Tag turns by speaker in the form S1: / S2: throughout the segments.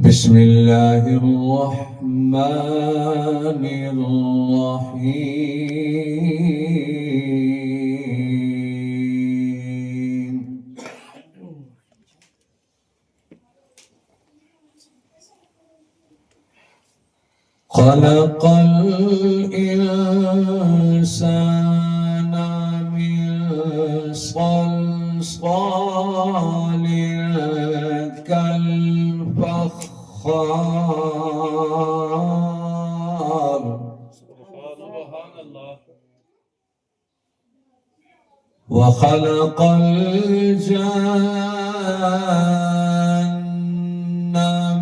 S1: بسم الله الرحمن الرحيم. خلق الإنسان من صلصال كالفخار
S2: سبحان الله.
S1: وخلق الجن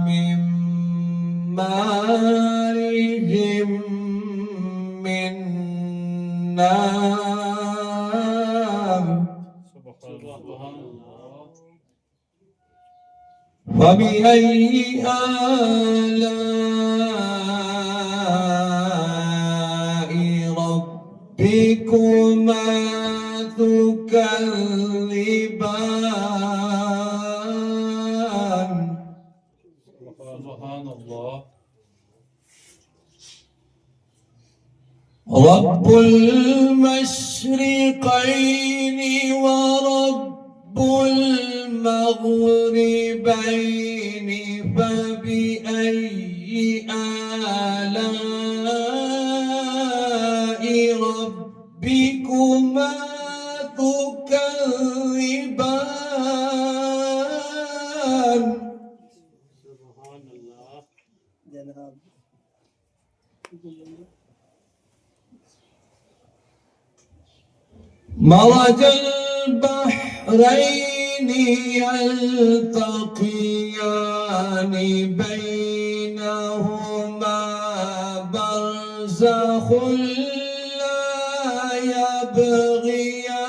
S1: من مارج من نار
S2: سبحان الله.
S1: فبأي آلاء ربكما تكذبان
S2: سبحان الله.
S1: رب المشرقين ورب المغربين فبأي آلاء ربكما تكذبان
S2: سبحان الله.
S1: مرج البحرين يلتقيان بينهما برزخ لا يبغيان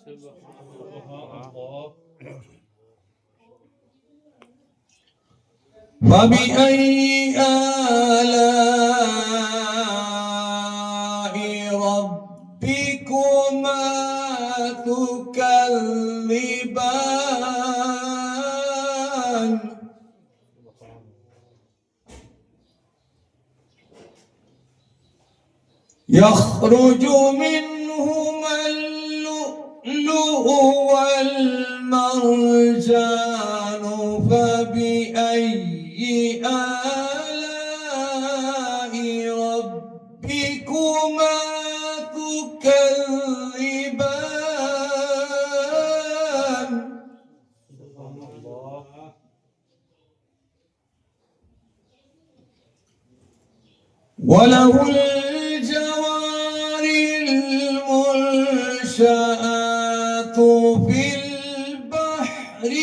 S2: سبحان الله.
S1: فبأي آلاء ربكما تكذبان يخرج منهما اللؤلؤ والمرجان فبأي آلاء ربكما تكذبان
S2: سبحان الله.
S1: وله الجوار المنشآت في البحر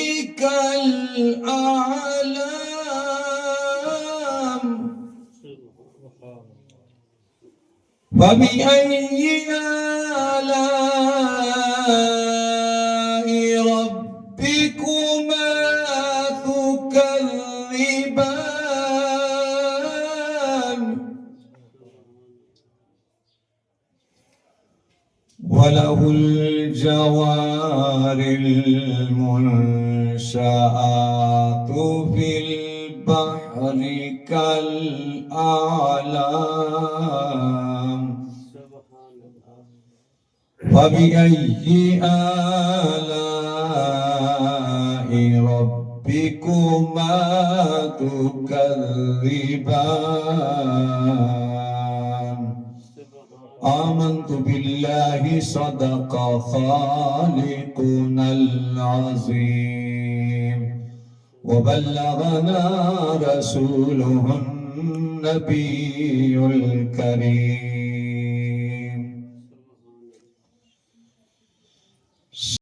S1: كالأعلام
S2: سبحان الله.
S1: فبأي آلاء ربكما تكذبان وله الجوار المنشآت في البحر كالأعلام
S2: سبحان الله.
S1: فبأي آلاء ربكما تكذبان آمنت بالله صدق خالقنا العظيم وبلغنا رسوله النبي الكريم